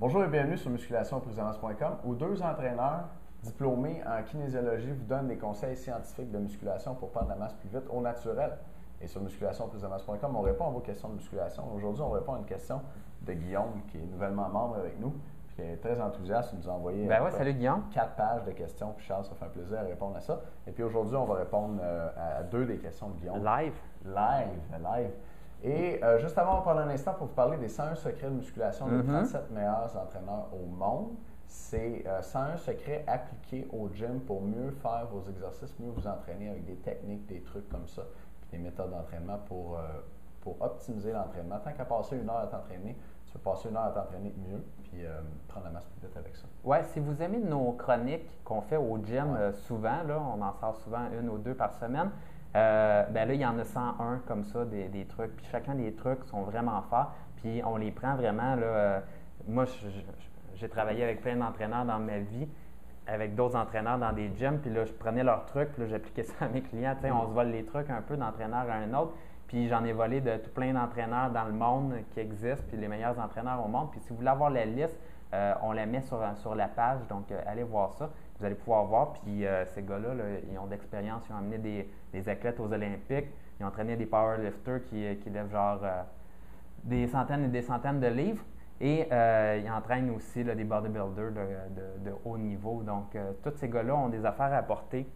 Bonjour et bienvenue sur musculationprisonance.com où deux entraîneurs diplômés en kinésiologie vous donnent des conseils scientifiques de musculation pour prendre la masse plus vite au naturel. Et sur musculationprisonance.com, on répond à vos questions de musculation. Aujourd'hui, on répond à une question de Guillaume qui est nouvellement membre avec nous, qui est très enthousiaste. Il nous a envoyé Salut Guillaume. 4 pages de questions. Puis Charles, ça fait un plaisir à répondre à ça. Et puis aujourd'hui, on va répondre à deux des questions de Guillaume. Live. Et juste avant, on va prendre un instant pour vous parler des 101 secrets de musculation des 37 meilleurs entraîneurs au monde. C'est 101 secrets appliqués au gym pour mieux faire vos exercices, mieux vous entraîner avec des techniques, des trucs comme ça, puis des méthodes d'entraînement pour optimiser l'entraînement. Tant qu'à passer une heure à t'entraîner, tu peux passer une heure à t'entraîner mieux, puis prendre la masse plus vite avec ça. Oui, si vous aimez nos chroniques qu'on fait au gym souvent, là, on en sort souvent une ou deux par semaine, ben là, il y en a 101 comme ça, des trucs. Puis chacun des trucs sont vraiment forts. Puis on les prend vraiment. Là, moi, j'ai travaillé avec plein d'entraîneurs dans ma vie, avec d'autres entraîneurs dans des gyms. Puis là, je prenais leurs trucs, puis là, j'appliquais ça à mes clients. Tu sais, on se vole les trucs un peu d'entraîneur à un autre. Puis j'en ai volé de tout plein d'entraîneurs dans le monde qui existent, puis les meilleurs entraîneurs au monde. Puis si vous voulez avoir la liste, on la met sur la page. Donc, allez voir ça. Vous allez pouvoir voir. Puis ces gars-là, là, ils ont d'expérience. Ils ont amené des athlètes aux Olympiques. Ils ont entraîné des powerlifters qui lèvent genre des centaines et des centaines de livres. Et ils entraînent aussi là, des bodybuilders de haut niveau. Donc, tous ces gars-là ont des affaires à apporter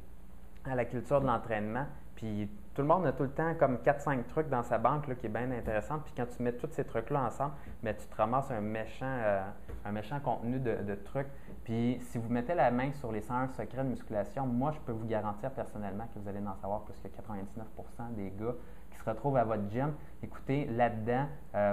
à la culture de l'entraînement. Puis tout le monde a tout le temps comme 4-5 trucs dans sa banque là, qui est bien intéressante. Puis quand tu mets tous ces trucs-là ensemble, bien, tu te ramasses un méchant contenu de trucs. Puis si vous mettez la main sur les 101 secrets de musculation, moi, je peux vous garantir personnellement que vous allez en savoir plus que 99% des gars qui se retrouvent à votre gym. Écoutez, là-dedans,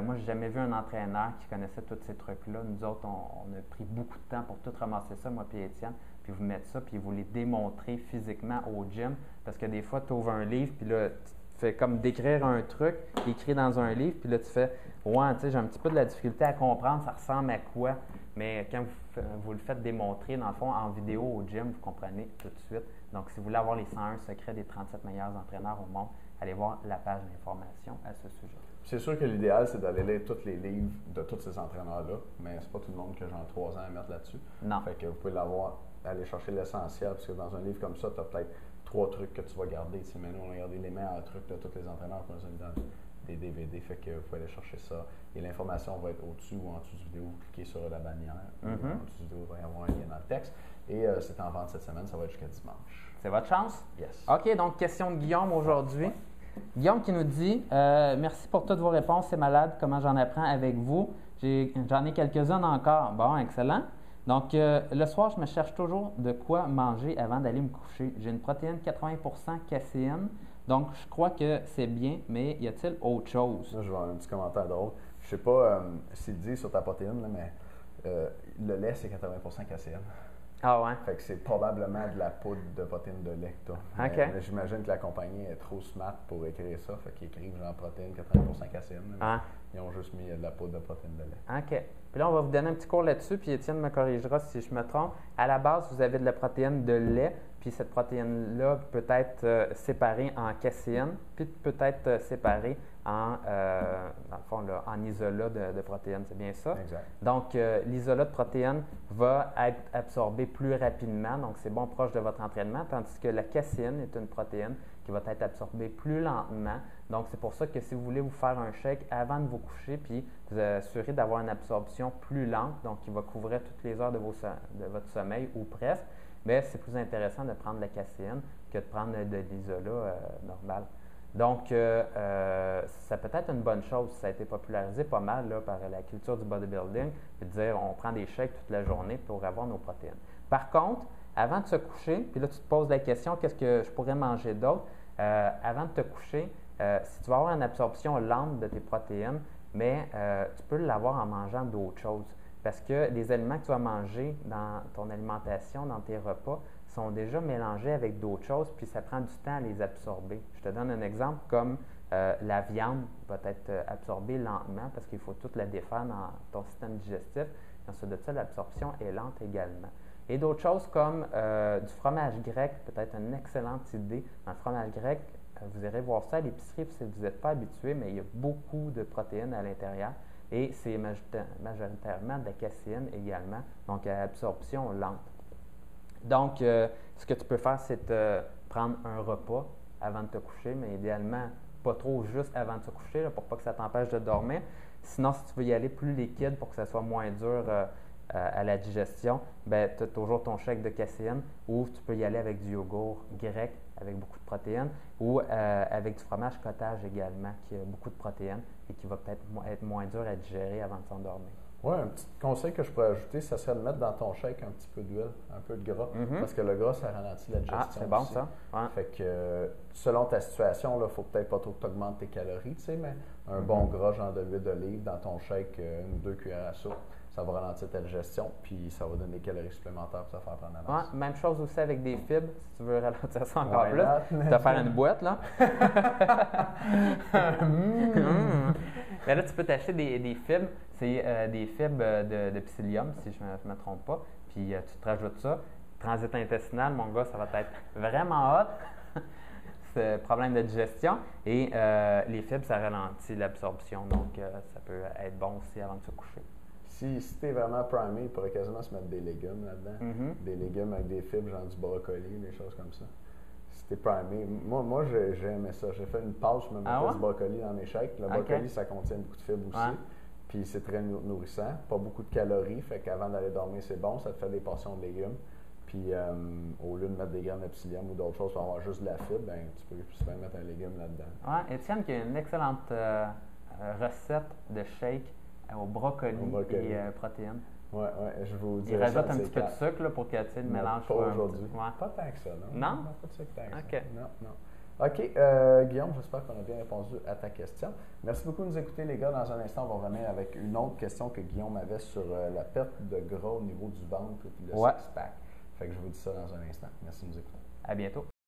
moi, j'ai jamais vu un entraîneur qui connaissait tous ces trucs-là. Nous autres, on a pris beaucoup de temps pour tout ramasser ça, moi et Étienne. Puis vous mettre ça, puis vous les démontrer physiquement au gym. Parce que des fois, tu ouvres un livre, puis là, tu fais comme décrire un truc écrit dans un livre, puis là, tu fais « Ouais, tu sais, j'ai un petit peu de la difficulté à comprendre, ça ressemble à quoi? » Mais quand vous le faites démontrer, dans le fond, en vidéo au gym, vous comprenez tout de suite. Donc, si vous voulez avoir les 101 secrets des 37 meilleurs entraîneurs au monde, allez voir la page d'information à ce sujet. C'est sûr que l'idéal, c'est d'aller lire tous les livres de tous ces entraîneurs-là, mais c'est pas tout le monde qui a genre 3 ans à mettre là-dessus. Non. Fait que vous pouvez aller chercher l'essentiel, parce que dans un livre comme ça, tu as peut-être 3 trucs que tu vas garder. Mais nous, on a gardé les meilleurs trucs de tous les entraîneurs qu'on a mis dans des DVD, fait que vous pouvez aller chercher ça. Et l'information va être au-dessus ou en dessous du vidéo. Vous cliquez sur la bannière, en dessous du vidéo, il va y avoir un lien dans le texte. Et c'est en vente cette semaine, ça va être jusqu'à dimanche. C'est votre chance? Yes. OK, donc question de Guillaume aujourd'hui. Ouais. Guillaume qui nous dit merci pour toutes vos réponses, c'est malade, comment j'en apprends avec vous. J'en ai quelques-unes encore. Bon, excellent. Donc, le soir, je me cherche toujours de quoi manger avant d'aller me coucher. J'ai une protéine 80% caséine, donc je crois que c'est bien, mais y a-t-il autre chose? Là, je vais avoir un petit commentaire drôle. Je ne sais pas s'il dit sur ta protéine, là, mais le lait, c'est 80% caséine. Ah ouais? Fait que c'est probablement de la poudre de protéines de lait que tu as. OK. J'imagine que la compagnie est trop smart pour écrire ça. Fait qu'ils écrivent genre protéines 80% caséine. Ils ont juste mis de la poudre de protéines de lait. OK. Puis là, on va vous donner un petit cours là-dessus, puis Étienne me corrigera si je me trompe. À la base, vous avez de la protéine de lait, puis cette protéine-là peut être séparée en caséine, puis peut être séparée dans le fond, là, en isolat de protéines. C'est bien ça? Exact. Donc, l'isolat de protéines va être absorbé plus rapidement, donc c'est bon proche de votre entraînement, tandis que la caséine est une protéine qui va être absorbée plus lentement. Donc, c'est pour ça que si vous voulez vous faire un shake avant de vous coucher, puis vous assurez d'avoir une absorption plus lente, donc qui va couvrir toutes les heures de votre sommeil ou presque, bien, c'est plus intéressant de prendre la caséine que de prendre de l'isolat normal. Donc, ça peut être une bonne chose. Ça a été popularisé pas mal là, par la culture du bodybuilding, de dire on prend des shakes toute la journée pour avoir nos protéines. Par contre, avant de se coucher, puis là, tu te poses la question, qu'est-ce que je pourrais manger d'autre? Avant de te coucher, si tu vas avoir une absorption lente de tes protéines, mais tu peux l'avoir en mangeant d'autres choses. Parce que les aliments que tu vas manger dans ton alimentation, dans tes repas, sont déjà mélangés avec d'autres choses, puis ça prend du temps à les absorber. Je te donne un exemple comme la viande va être absorbée lentement parce qu'il faut toute la défaire dans ton système digestif. Et ensuite de ça, l'absorption est lente également. Et d'autres choses comme du fromage grec, peut-être une excellente idée. Dans le fromage grec, vous irez voir ça à l'épicerie si vous n'êtes pas habitué, mais il y a beaucoup de protéines à l'intérieur. et c'est majoritairement de la caséine également, donc à absorption lente. Donc, ce que tu peux faire, c'est prendre un repas avant de te coucher, mais idéalement, pas trop juste avant de se coucher là, pour pas que ça t'empêche de dormir. Sinon, si tu veux y aller plus liquide pour que ça soit moins dur à la digestion, ben, tu as toujours ton shake de caséine ou tu peux y aller avec du yogourt grec avec beaucoup de protéines ou avec du fromage cottage également qui a beaucoup de protéines et qui va peut-être être moins dur à digérer avant de s'endormir. Oui, un petit conseil que je pourrais ajouter, ça serait de mettre dans ton shake un petit peu d'huile, un peu de gras, parce que le gras, ça ralentit la digestion. Ah, c'est bon aussi. ça. Ouais. Fait que selon ta situation, il ne faut peut-être pas trop que tu augmentes tes calories, tu sais, mais un bon gras, genre de l'huile d'olive, dans ton shake, 1 ou 2 cuillères à soupe, ça va ralentir ta digestion, puis ça va donner des calories supplémentaires pour te faire prendre la masse. Ouais, même chose aussi avec des fibres, si tu veux ralentir ça encore plus. Tu vas faire une boîte, là. Mais là, tu peux t'acheter des fibres. C'est des fibres de psyllium, si je ne me trompe pas. Puis tu te rajoutes ça. Transit intestinal, mon gars, ça va être vraiment hot. C'est problème de digestion. Et les fibres, ça ralentit l'absorption. Donc, ça peut être bon aussi avant de se coucher. Si tu es vraiment primé, il pourrait quasiment se mettre des légumes là-dedans. Des légumes avec des fibres, genre du brocoli, des choses comme ça. Si tu es primé, moi j'ai aimé ça. J'ai fait une pause, je me mettais du brocoli dans mes shakes. Le brocoli, ça contient beaucoup de fibres aussi. Puis c'est très nourrissant, pas beaucoup de calories. Fait qu'avant d'aller dormir, c'est bon, ça te fait des portions de légumes. Puis au lieu de mettre des graines de psyllium ou d'autres choses pour avoir juste de la fibre, ben, tu peux souvent mettre un légume là-dedans. Oui, Étienne qui a une excellente recette de shake au brocoli. Et protéines. Oui, je vous dis. Il rajoute un petit peu de sucre là, pour que le mélange soit. Pas aujourd'hui. Ouais. Pas tant que ça, non? Non? Pas de sucre tant que ça. Non. OK. Guillaume, j'espère qu'on a bien répondu à ta question. Merci beaucoup de nous écouter, les gars. Dans un instant, on va revenir avec une autre question que Guillaume avait sur la perte de gras au niveau du ventre et le six-pack. Fait que je vous dis ça dans un instant. Merci de nous écouter. À bientôt.